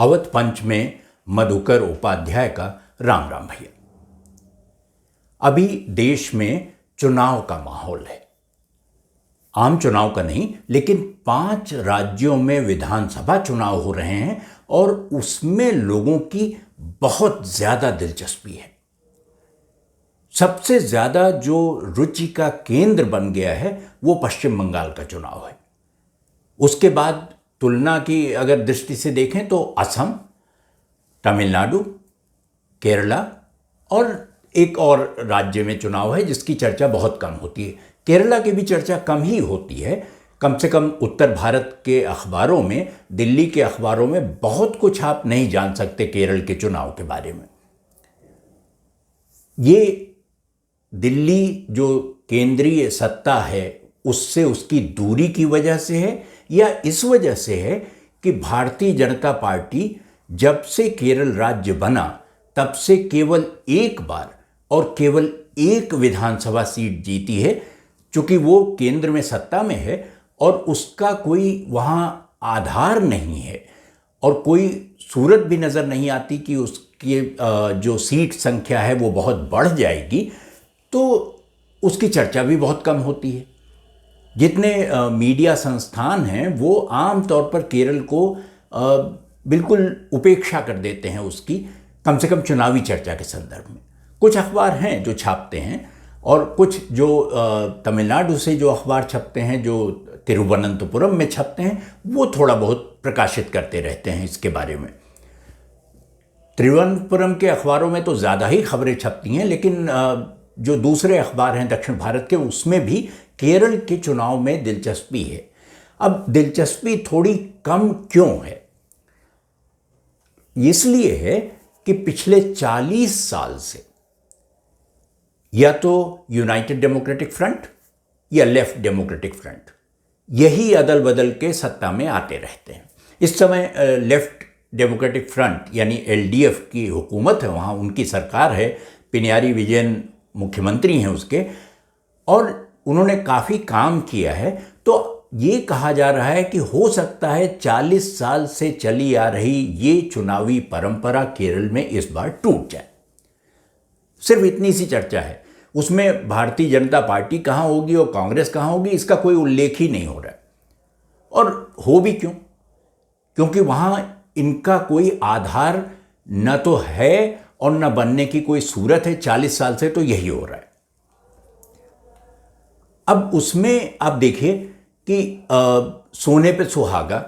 अवध पंच में मधुकर उपाध्याय का राम राम भैया। अभी देश में चुनाव का माहौल है, आम चुनाव का नहीं, लेकिन 5 राज्यों में विधानसभा चुनाव हो रहे हैं और उसमें लोगों की बहुत ज्यादा दिलचस्पी है। सबसे ज्यादा जो रुचि का केंद्र बन गया है वो पश्चिम बंगाल का चुनाव है। उसके बाद तुलना की अगर दृष्टि से देखें तो असम, तमिलनाडु, केरला और एक और राज्य में चुनाव है जिसकी चर्चा बहुत कम होती है। केरला की भी चर्चा कम ही होती है, कम से कम उत्तर भारत के अखबारों में, दिल्ली के अखबारों में बहुत कुछ आप नहीं जान सकते केरल के चुनाव के बारे में। ये दिल्ली जो केंद्रीय सत्ता है उससे उसकी दूरी की वजह से है या इस वजह से है कि भारतीय जनता पार्टी जब से केरल राज्य बना तब से केवल एक बार और केवल एक विधानसभा सीट जीती है, चूंकि वो केंद्र में सत्ता में है और उसका कोई वहाँ आधार नहीं है और कोई सूरत भी नज़र नहीं आती कि उसकी जो सीट संख्या है वो बहुत बढ़ जाएगी, तो उसकी चर्चा भी बहुत कम होती है। जितने मीडिया संस्थान हैं वो आम तौर पर केरल को बिल्कुल उपेक्षा कर देते हैं उसकी, कम से कम चुनावी चर्चा के संदर्भ में। कुछ अखबार हैं जो छापते हैं और कुछ जो तमिलनाडु से जो अखबार छपते हैं, जो तिरुवनंतपुरम में छपते हैं, वो थोड़ा बहुत प्रकाशित करते रहते हैं इसके बारे में। तिरुवनंतपुरम के अखबारों में तो ज़्यादा ही खबरें छपती हैं, लेकिन जो दूसरे अखबार हैं दक्षिण भारत के, उसमें भी केरल के चुनाव में दिलचस्पी है। अब दिलचस्पी थोड़ी कम क्यों है? इसलिए है कि पिछले 40 साल से या तो यूनाइटेड डेमोक्रेटिक फ्रंट या लेफ्ट डेमोक्रेटिक फ्रंट यही अदल बदल के सत्ता में आते रहते हैं। इस समय लेफ्ट डेमोक्रेटिक फ्रंट यानी एलडीएफ की हुकूमत है, वहाँ उनकी सरकार है, पिनयारी विजयन मुख्यमंत्री हैं उसके, और उन्होंने काफ़ी काम किया है। तो ये कहा जा रहा है कि हो सकता है 40 साल से चली आ रही ये चुनावी परंपरा केरल में इस बार टूट जाए। सिर्फ इतनी सी चर्चा है, उसमें भारतीय जनता पार्टी कहाँ होगी और कांग्रेस कहाँ होगी इसका कोई उल्लेख ही नहीं हो रहा है। और हो भी क्यों? क्योंकि वहाँ इनका कोई आधार न तो है और न बनने की कोई सूरत है। 40 साल से तो यही हो रहा है। अब उसमें आप देखिए कि सोने पे सुहागा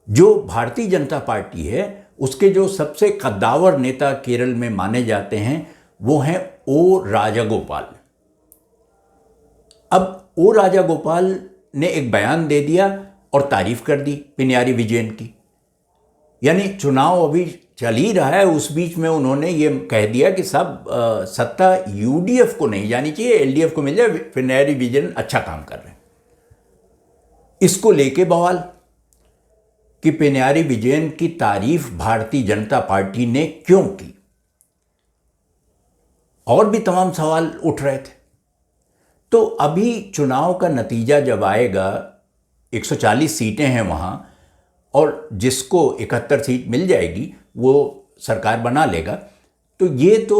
जो भारतीय जनता पार्टी है उसके जो सबसे कद्दावर नेता केरल में माने जाते हैं वो हैं ओ राजागोपाल। अब ओ राजागोपाल ने एक बयान दे दिया और तारीफ कर दी पिनयारी विजयन की। यानी चुनाव अभी चल ही रहा है, उस बीच में उन्होंने ये कह दिया कि सब सत्ता यूडीएफ को नहीं जानी चाहिए, एलडीएफ को मिल जाए, पिनयारी विजयन अच्छा काम कर रहे हैं। इसको लेके बवाल कि पिनयारी विजयन की तारीफ भारतीय जनता पार्टी ने क्यों की, और भी तमाम सवाल उठ रहे थे। तो अभी चुनाव का नतीजा जब आएगा, 140 सीटें हैं वहाँ, और जिसको 71 सीट मिल जाएगी वो सरकार बना लेगा। तो ये तो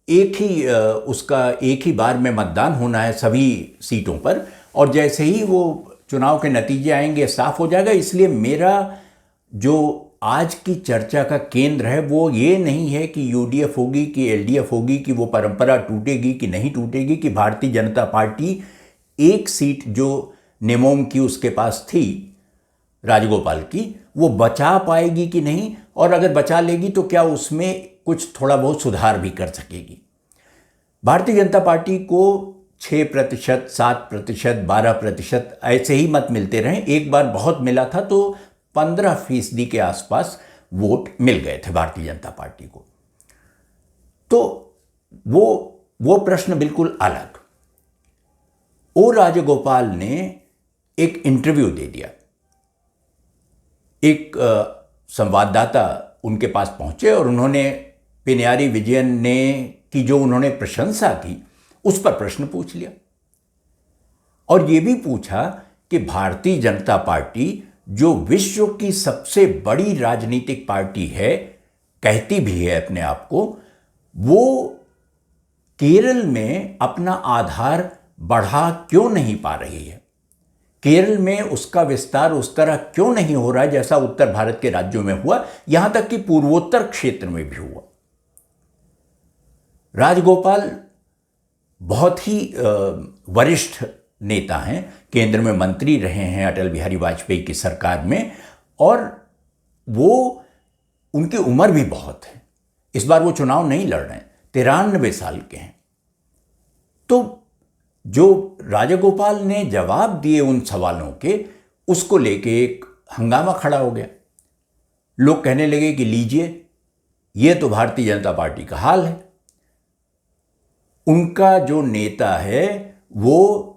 एक ही बार में मतदान होना है सभी सीटों पर, और जैसे ही वो चुनाव के नतीजे आएंगे साफ हो जाएगा। इसलिए मेरा जो आज की चर्चा का केंद्र है वो ये नहीं है कि यूडीएफ होगी कि एलडीएफ होगी, कि वो परंपरा टूटेगी कि नहीं टूटेगी, कि भारतीय जनता पार्टी एक सीट जो नेमोम की उसके पास थी राजगोपाल की, वो बचा पाएगी कि नहीं, और अगर बचा लेगी तो क्या उसमें कुछ थोड़ा बहुत सुधार भी कर सकेगी। भारतीय जनता पार्टी को 6%, 7%, 12% ऐसे ही मत मिलते रहे। एक बार बहुत मिला था तो 15% के आसपास वोट मिल गए थे भारतीय जनता पार्टी को। तो वो प्रश्न बिल्कुल अलग। ओ राजगोपाल ने एक इंटरव्यू दे दिया। एक संवाददाता उनके पास पहुंचे और उन्होंने पिनयारी विजयन ने की जो उन्होंने प्रशंसा की उस पर प्रश्न पूछ लिया, और ये भी पूछा कि भारतीय जनता पार्टी जो विश्व की सबसे बड़ी राजनीतिक पार्टी है, कहती भी है अपने आप को, वो केरल में अपना आधार बढ़ा क्यों नहीं पा रही है? केरल में उसका विस्तार उस तरह क्यों नहीं हो रहा है जैसा उत्तर भारत के राज्यों में हुआ, यहां तक कि पूर्वोत्तर क्षेत्र में भी हुआ। राजगोपाल बहुत ही वरिष्ठ नेता हैं, केंद्र में मंत्री रहे हैं अटल बिहारी वाजपेयी की सरकार में, और वो उनकी उम्र भी बहुत है। इस बार वो चुनाव नहीं लड़ रहे हैं, 93 साल के हैं। तो जो राजगोपाल ने जवाब दिए उन सवालों के, उसको लेके एक हंगामा खड़ा हो गया। लोग कहने लगे कि लीजिए, ये तो भारतीय जनता पार्टी का हाल है। उनका जो नेता है वो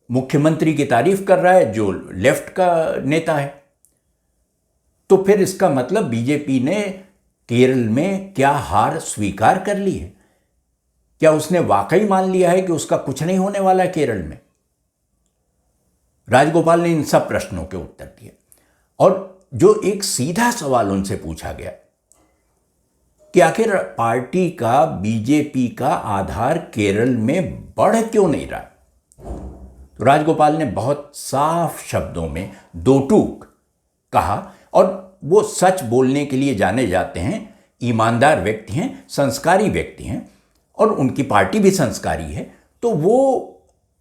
मुख्यमंत्री की तारीफ कर रहा है जो लेफ्ट का नेता है, तो फिर इसका मतलब बीजेपी ने केरल में क्या हार स्वीकार कर ली है? क्या उसने वाकई मान लिया है कि उसका कुछ नहीं होने वाला है केरल में? राजगोपाल ने इन सब प्रश्नों के उत्तर दिए, और जो एक सीधा सवाल उनसे पूछा गया कि आखिर पार्टी का, बीजेपी का आधार केरल में बढ़ क्यों नहीं रहा, तो राजगोपाल ने बहुत साफ शब्दों में दो टूक कहा, और वो सच बोलने के लिए जाने जाते हैं, ईमानदार व्यक्ति हैं, संस्कारी व्यक्ति हैं, और उनकी पार्टी भी संस्कारी है, तो वो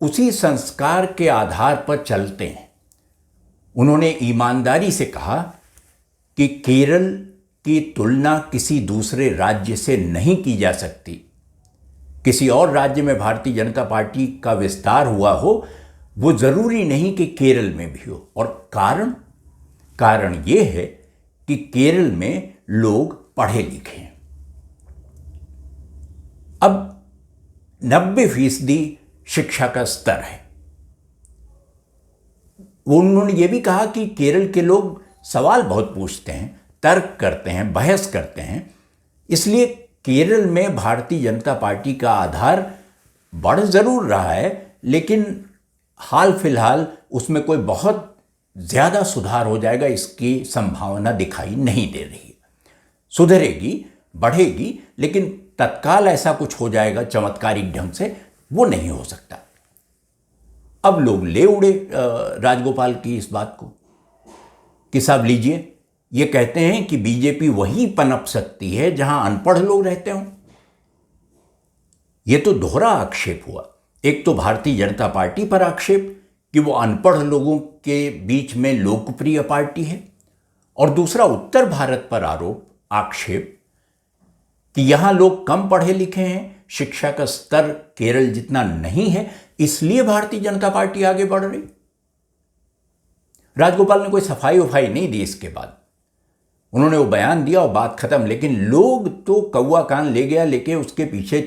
उसी संस्कार के आधार पर चलते हैं। उन्होंने ईमानदारी से कहा कि केरल की तुलना किसी दूसरे राज्य से नहीं की जा सकती। किसी और राज्य में भारतीय जनता पार्टी का विस्तार हुआ हो, वो जरूरी नहीं कि केरल में भी हो। और कारण ये है कि केरल में लोग पढ़े लिखे हैं। अब 90% शिक्षा का स्तर है। उन्होंने ये भी कहा कि केरल के लोग सवाल बहुत पूछते हैं, तर्क करते हैं, बहस करते हैं, इसलिए केरल में भारतीय जनता पार्टी का आधार बढ़ जरूर रहा है, लेकिन हाल फिलहाल उसमें कोई बहुत ज़्यादा सुधार हो जाएगा इसकी संभावना दिखाई नहीं दे रही है। सुधरेगी, बढ़ेगी, लेकिन तत्काल ऐसा कुछ हो जाएगा चमत्कारिक ढंग से, वो नहीं हो सकता। अब लोग ले उड़े राजगोपाल की इस बात को कि साहब लीजिए, ये कहते हैं कि बीजेपी वहीं पनप सकती है जहां अनपढ़ लोग रहते हों। ये तो दोहरा आक्षेप हुआ। एक तो भारतीय जनता पार्टी पर आक्षेप कि वो अनपढ़ लोगों के बीच में लोकप्रिय पार्टी है, और दूसरा उत्तर भारत पर आक्षेप कि यहां लोग कम पढ़े लिखे हैं, शिक्षा का स्तर केरल जितना नहीं है, इसलिए भारतीय जनता पार्टी आगे बढ़ रही। राजगोपाल ने कोई सफाई वफाई नहीं दी इसके बाद, उन्होंने वो बयान दिया और बात खत्म। लेकिन लोग तो कौवा कान ले गया लेके उसके पीछे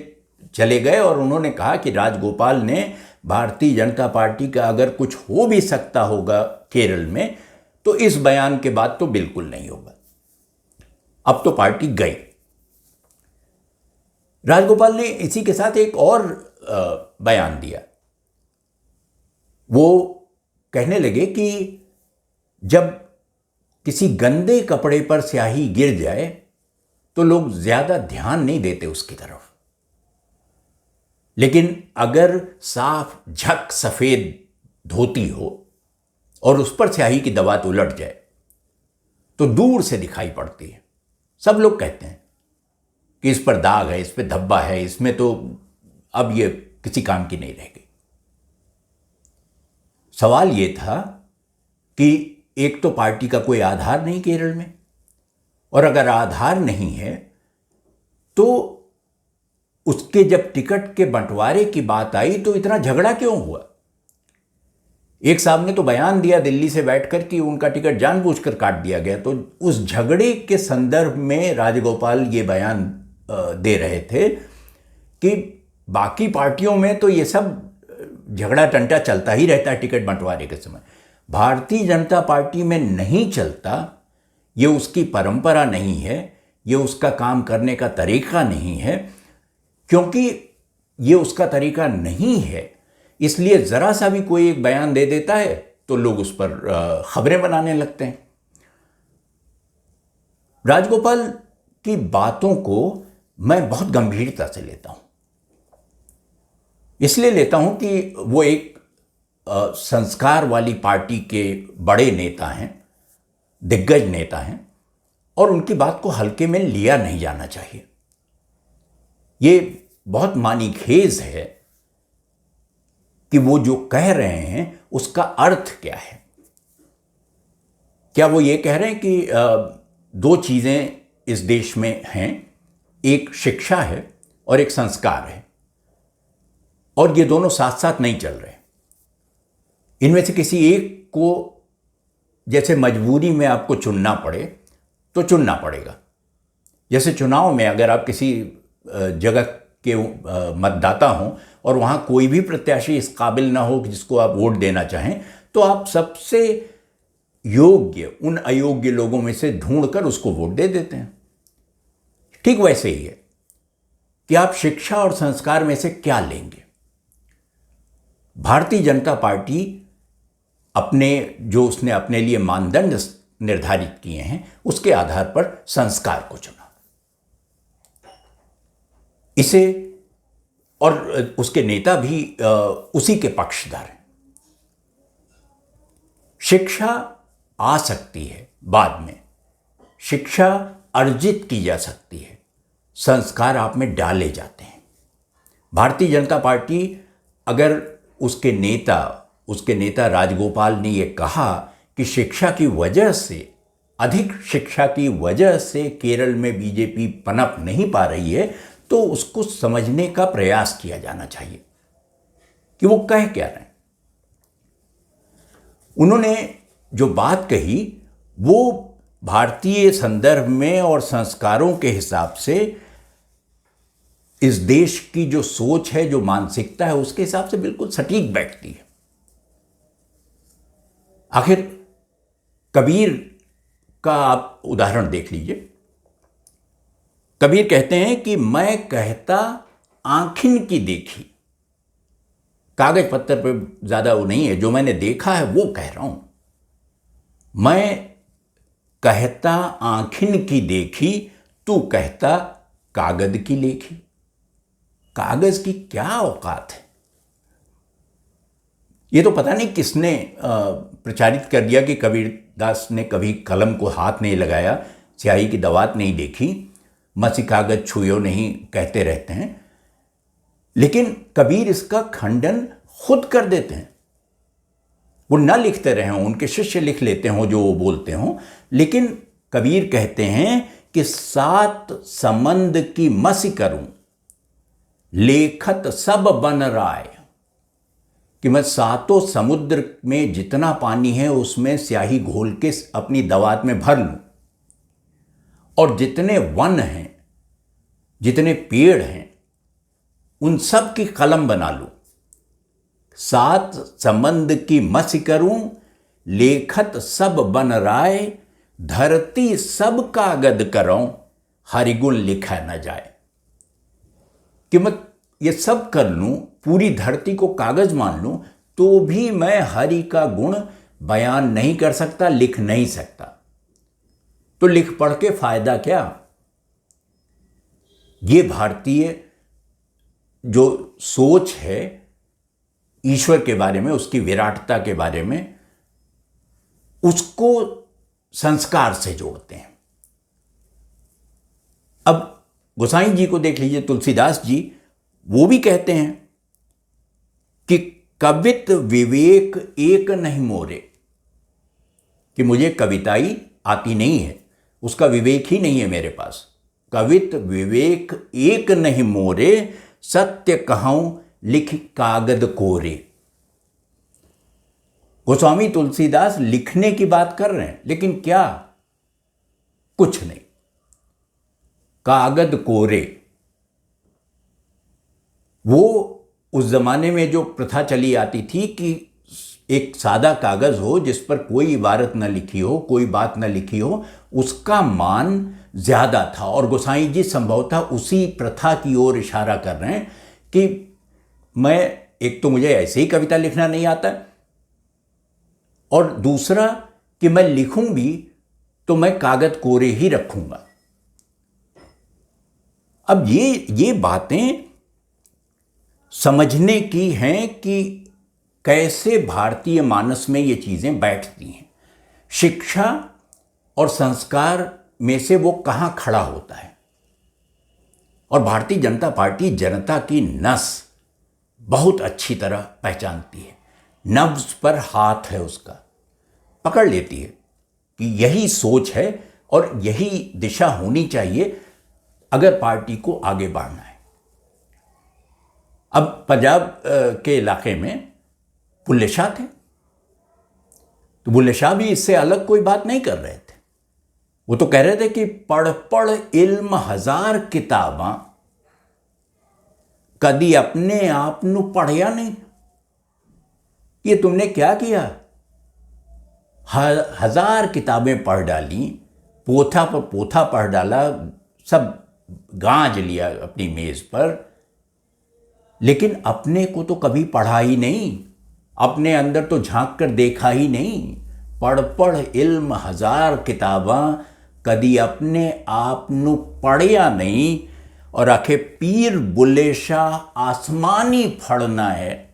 चले गए, और उन्होंने कहा कि राजगोपाल ने भारतीय जनता पार्टी का अगर कुछ हो भी सकता होगा केरल में, तो इस बयान के बाद तो बिल्कुल नहीं होगा। अब तो पार्टी गई। राजगोपाल ने इसी के साथ एक और बयान दिया। वो कहने लगे कि जब किसी गंदे कपड़े पर स्याही गिर जाए तो लोग ज्यादा ध्यान नहीं देते उसकी तरफ, लेकिन अगर साफ झक सफेद धोती हो और उस पर स्याही की दवात उलट जाए तो दूर से दिखाई पड़ती है। सब लोग कहते हैं कि इस पर दाग है, इस पर धब्बा है, इसमें तो अब ये किसी काम की नहीं रह गई। सवाल ये था कि एक तो पार्टी का कोई आधार नहीं केरल में, और अगर आधार नहीं है तो उसके जब टिकट के बंटवारे की बात आई तो इतना झगड़ा क्यों हुआ? एक साहब ने तो बयान दिया दिल्ली से बैठकर कि उनका टिकट जानबूझकर काट दिया गया। तो उस झगड़े के संदर्भ में राजगोपाल ये बयान दे रहे थे कि बाकी पार्टियों में तो ये सब झगड़ा टंटा चलता ही रहता है टिकट बंटवारे के समय, भारतीय जनता पार्टी में नहीं चलता। ये उसकी परंपरा नहीं है, ये उसका काम करने का तरीका नहीं है। क्योंकि ये उसका तरीका नहीं है, इसलिए जरा सा भी कोई एक बयान दे देता है तो लोग उस पर खबरें बनाने लगते हैं। राजगोपाल की बातों को मैं बहुत गंभीरता से लेता हूं। इसलिए लेता हूं कि वो एक संस्कार वाली पार्टी के बड़े नेता हैं, दिग्गज नेता हैं, और उनकी बात को हल्के में लिया नहीं जाना चाहिए। ये बहुत मानीखेज है कि वो जो कह रहे हैं उसका अर्थ क्या है। क्या वो ये कह रहे हैं कि दो चीज़ें इस देश में हैं, एक शिक्षा है और एक संस्कार है, और ये दोनों साथ साथ नहीं चल रहे। इनमें से किसी एक को जैसे मजबूरी में आपको चुनना पड़े तो चुनना पड़ेगा। जैसे चुनाव में अगर आप किसी जगह के मतदाता हों और वहाँ कोई भी प्रत्याशी इस काबिल ना हो कि जिसको आप वोट देना चाहें, तो आप सबसे योग्य उन अयोग्य लोगों में से ढूंढकर उसको वोट दे देते हैं। ठीक वैसे ही है कि आप शिक्षा और संस्कार में से क्या लेंगे। भारतीय जनता पार्टी उसने अपने लिए मानदंड निर्धारित किए हैं, उसके आधार पर संस्कार को चुना। इसे और उसके नेता भी उसी के पक्षधर हैं। शिक्षा आ सकती है बाद में, शिक्षा अर्जित की जा सकती है, संस्कार आप में डाले जाते हैं। भारतीय जनता पार्टी अगर उसके नेता राजगोपाल ने यह कहा कि शिक्षा की वजह से, अधिक शिक्षा की वजह से केरल में बीजेपी पनप नहीं पा रही है, तो उसको समझने का प्रयास किया जाना चाहिए कि वो कह क्या रहे हैं। उन्होंने जो बात कही वो भारतीय संदर्भ में और संस्कारों के हिसाब से इस देश की जो सोच है, जो मानसिकता है, उसके हिसाब से बिल्कुल सटीक बैठती है। आखिर कबीर का आप उदाहरण देख लीजिए। कबीर कहते हैं कि मैं कहता आंखिन की देखी, कागज पत्थर पर ज्यादा वो नहीं है, जो मैंने देखा है वो कह रहा हूं। मैं कहता आंखिन की देखी, तू कहता कागज की लेखी। कागज की क्या औकात है। ये तो पता नहीं किसने प्रचारित कर दिया कि कबीरदास ने कभी कलम को हाथ नहीं लगाया, स्याही की दवात नहीं देखी, मसी कागज छुयो नहीं कहते रहते हैं। लेकिन कबीर इसका खंडन खुद कर देते हैं। वो ना लिखते रहे हों, उनके शिष्य लिख लेते हों जो वो बोलते हों, लेकिन कबीर कहते हैं कि सात समंद की मसी करूं, लेखत सब बन राय, कि मैं सातों समुद्र में जितना पानी है उसमें स्याही घोल के अपनी दवात में भर लूं, और जितने वन हैं, जितने पेड़ हैं, उन सब की कलम बना लूं। सात संबंध की मसी करूं, लेखत सब बन राय, धरती सब कागद करूं, हरिगुण लिखा न जाए। कि मैं ये सब कर लूं, पूरी धरती को कागज मान लूं, तो भी मैं हरि का गुण बयान नहीं कर सकता, लिख नहीं सकता। तो लिख पढ़ के फायदा क्या। ये भारतीय जो सोच है ईश्वर के बारे में, उसकी विराटता के बारे में, उसको संस्कार से जोड़ते हैं। अब गोसाई जी को देख लीजिए, तुलसीदास जी, वो भी कहते हैं कि कवित विवेक एक नहीं मोरे, कि मुझे कविताई आती नहीं है, उसका विवेक ही नहीं है मेरे पास। कवित विवेक एक नहीं मोरे, सत्य कहूं लिख कागद कोरे। गोस्वामी तुलसीदास लिखने की बात कर रहे हैं, लेकिन क्या, कुछ नहीं, कागद कोरे। वो उस जमाने में जो प्रथा चली आती थी कि एक सादा कागज हो जिस पर कोई इबारत न लिखी हो, कोई बात न लिखी हो, उसका मान ज्यादा था। और गोसाई जी संभवतः उसी प्रथा की ओर इशारा कर रहे हैं कि मैं, एक तो मुझे ऐसे ही कविता लिखना नहीं आता, और दूसरा कि मैं लिखूं भी तो मैं कागज कोरे ही रखूंगा। अब ये बातें समझने की हैं कि कैसे भारतीय मानस में ये चीज़ें बैठती हैं। शिक्षा और संस्कार में से वो कहाँ खड़ा होता है। और भारतीय जनता पार्टी जनता की नस बहुत अच्छी तरह पहचानती है, नब्ज पर हाथ है उसका, पकड़ लेती है कि यही सोच है और यही दिशा होनी चाहिए अगर पार्टी को आगे बढ़ना है। अब पंजाब के इलाके में बुल्ले शाह थे, तो बुल्ले शाह भी इससे अलग कोई बात नहीं कर रहे थे। वो तो कह रहे थे कि पढ़ पढ़ इल्म हजार किताबां, कदी अपने आप नू पढ़िया नहीं। ये तुमने क्या किया? हजार किताबें पढ़ डाली, पोथा पर पोथा पढ़ डाला, सब गांज लिया अपनी मेज पर, लेकिन अपने को तो कभी पढ़ा ही नहीं, अपने अंदर तो झांक कर देखा ही नहीं। पढ़ पढ़ इल्म हजार किताबां, कदी अपने आप नू पढ़िया नहीं। और आखे पीर बुल्ले शाह आसमानी फड़ना है,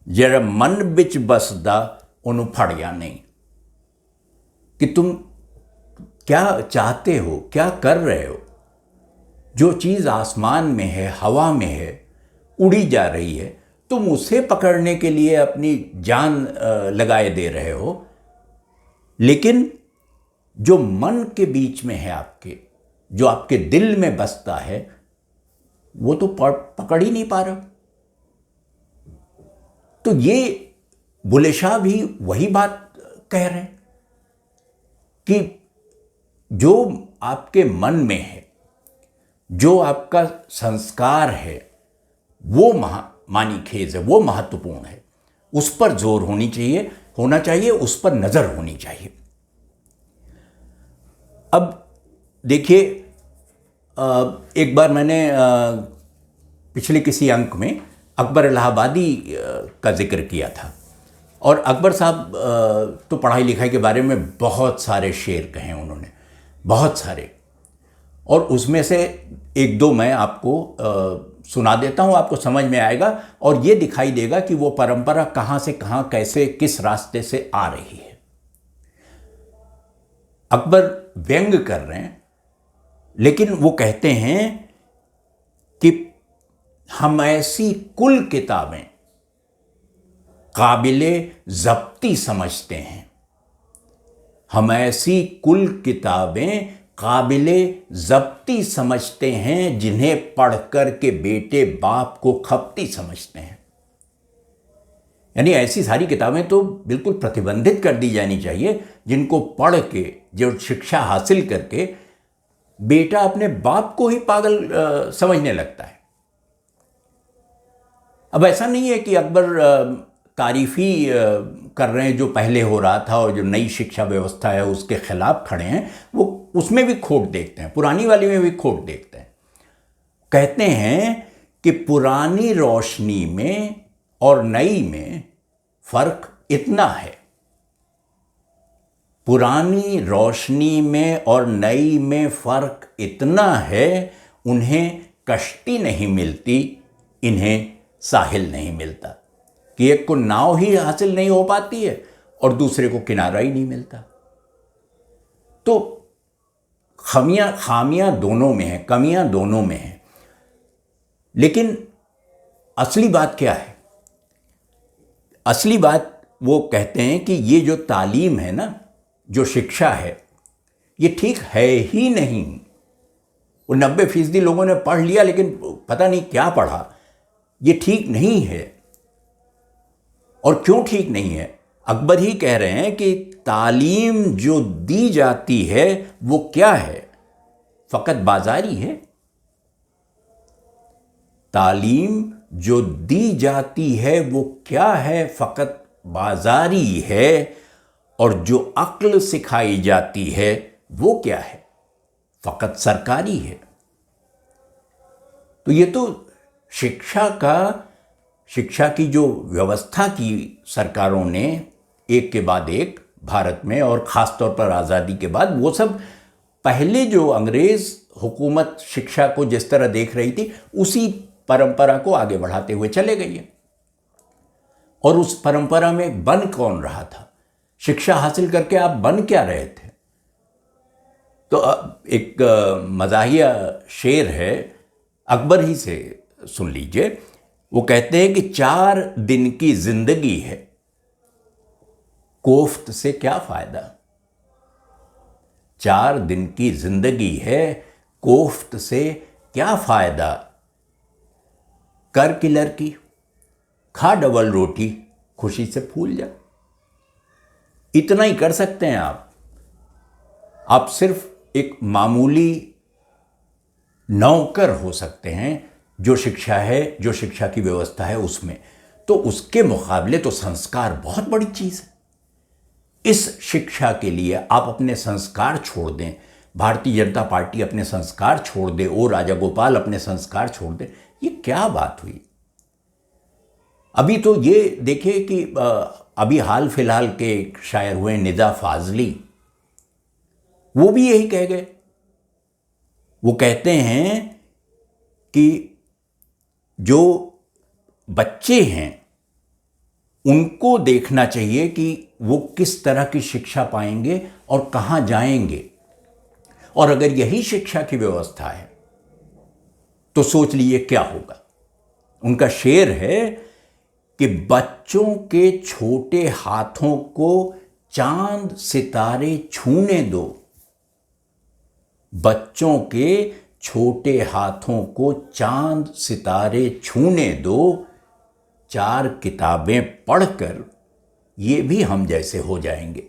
जरा मन बिच बसदा उन्हों फड़िया नहीं। कि तुम क्या चाहते हो, क्या कर रहे हो? जो चीज़ आसमान में है, हवा में है, उड़ी जा रही है, तुम उसे पकड़ने के लिए अपनी जान लगाए दे रहे हो, लेकिन जो मन के बीच में है आपके, जो आपके दिल में बसता है, वो तो पकड़ ही नहीं पा रहा। तो ये बुल्ले शाह भी वही बात कह रहे हैं कि जो आपके मन में है, जो आपका संस्कार है, वो मानीखेज है, वो महत्वपूर्ण है, उस पर जोर होना चाहिए, उस पर नजर होनी चाहिए। अब देखिए, एक बार मैंने पिछले किसी अंक में अकबर इलाहाबादी का जिक्र किया था, और अकबर साहब तो पढ़ाई लिखाई के बारे में बहुत सारे शेर कहे उन्होंने, बहुत सारे, और उसमें से एक दो मैं आपको सुना देता हूँ, आपको समझ में आएगा और ये दिखाई देगा कि वो परंपरा कहाँ से कहाँ, कैसे, किस रास्ते से आ रही है। अकबर व्यंग कर रहे हैं, लेकिन वो कहते हैं कि हम ऐसी कुल किताबें काबिले ज़ब्ती समझते हैं, हम ऐसी कुल किताबें काबिले ज़ब्ती समझते हैं, जिन्हें पढ़कर के बेटे बाप को खपती समझते हैं। यानी ऐसी सारी किताबें तो बिल्कुल प्रतिबंधित कर दी जानी चाहिए, जिनको पढ़ के, जो शिक्षा हासिल करके बेटा अपने बाप को ही पागल समझने लगता है। अब ऐसा नहीं है कि अकबर तारीफ़ी कर रहे हैं जो पहले हो रहा था, और जो नई शिक्षा व्यवस्था है उसके खिलाफ खड़े हैं, वो उसमें भी खोट देखते हैं, पुरानी वाली में भी खोट देखते हैं। कहते हैं कि पुरानी रोशनी में और नई में फर्क इतना है, पुरानी रोशनी में और नई में फर्क इतना है, उन्हें कश्ती नहीं मिलती, इन्हें साहिल नहीं मिलता। कि एक को नाव ही हासिल नहीं हो पाती है और दूसरे को किनारा ही नहीं मिलता। तो खामियां दोनों में है, कमियां दोनों में है। लेकिन असली बात क्या है? असली बात वो कहते हैं कि ये जो तालीम है ना, जो शिक्षा है, ये ठीक है ही नहीं। वो 90% लोगों ने पढ़ लिया, लेकिन पता नहीं क्या पढ़ा, ये ठीक नहीं है। और क्यों ठीक नहीं है? अकबर ही कह रहे हैं कि तालीम जो दी जाती है वो क्या है? फकत बाजारी है। तालीम जो दी जाती है वो क्या है? फकत बाजारी है। और जो अक्ल सिखाई जाती है वो क्या है? फकत सरकारी है। तो ये तो शिक्षा की जो व्यवस्था की सरकारों ने एक के बाद एक भारत में, और ख़ास तौर पर आज़ादी के बाद, वो सब पहले जो अंग्रेज़ हुकूमत शिक्षा को जिस तरह देख रही थी उसी परंपरा को आगे बढ़ाते हुए चले गई है। और उस परंपरा में बन कौन रहा था? शिक्षा हासिल करके आप बन क्या रहे थे? तो एक मज़ाहिया शेर है, अकबर ही से सुन लीजिए। वो कहते हैं कि 4 दिन की जिंदगी है, कोफ्त से क्या फायदा। 4 दिन की जिंदगी है, कोफ्त से क्या फायदा। कर किलर की, खा डबल रोटी, खुशी से फूल जा। इतना ही कर सकते हैं आप सिर्फ एक मामूली नौकर हो सकते हैं जो शिक्षा है, जो शिक्षा की व्यवस्था है उसमें। तो उसके मुकाबले तो संस्कार बहुत बड़ी चीज़ है। इस शिक्षा के लिए आप अपने संस्कार छोड़ दें, भारतीय जनता पार्टी अपने संस्कार छोड़ दे, ओ राजागोपाल अपने संस्कार छोड़ दे, ये क्या बात हुई? अभी तो ये देखिए कि अभी हाल फिलहाल के एक शायर हुए निदा फाजली, वो भी यही कह गए। वो कहते हैं कि जो बच्चे हैं उनको देखना चाहिए कि वो किस तरह की शिक्षा पाएंगे और कहाँ जाएंगे, और अगर यही शिक्षा की व्यवस्था है तो सोच लीजिए क्या होगा। उनका शेर है कि बच्चों के छोटे हाथों को चांद सितारे छूने दो, बच्चों के छोटे हाथों को चांद सितारे छूने दो, 4 किताबें पढ़कर ये भी हम जैसे हो जाएंगे।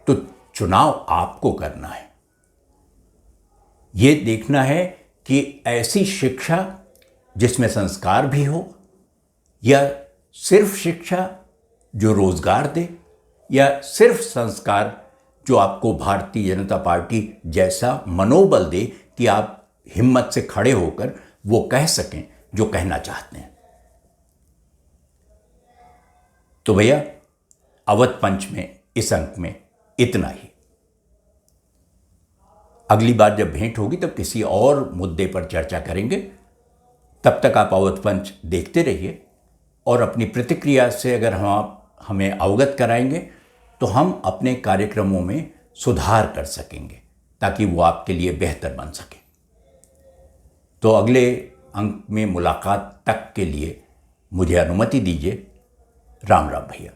तो चुनाव आपको करना है, ये देखना है कि ऐसी शिक्षा जिसमें संस्कार भी हो, या सिर्फ शिक्षा जो रोजगार दे, या सिर्फ संस्कार जो आपको भारतीय जनता पार्टी जैसा मनोबल दे कि आप हिम्मत से खड़े होकर वो कह सकें जो कहना चाहते हैं। तो भैया, अवध पंच में इस अंक में इतना ही। अगली बार जब भेंट होगी तब किसी और मुद्दे पर चर्चा करेंगे। तब तक आप अवध पंच देखते रहिए, और अपनी प्रतिक्रिया से अगर हमें अवगत कराएंगे तो हम अपने कार्यक्रमों में सुधार कर सकेंगे ताकि वो आपके लिए बेहतर बन सके। तो अगले अंक में मुलाकात तक के लिए मुझे अनुमति दीजिए। राम राम भैया।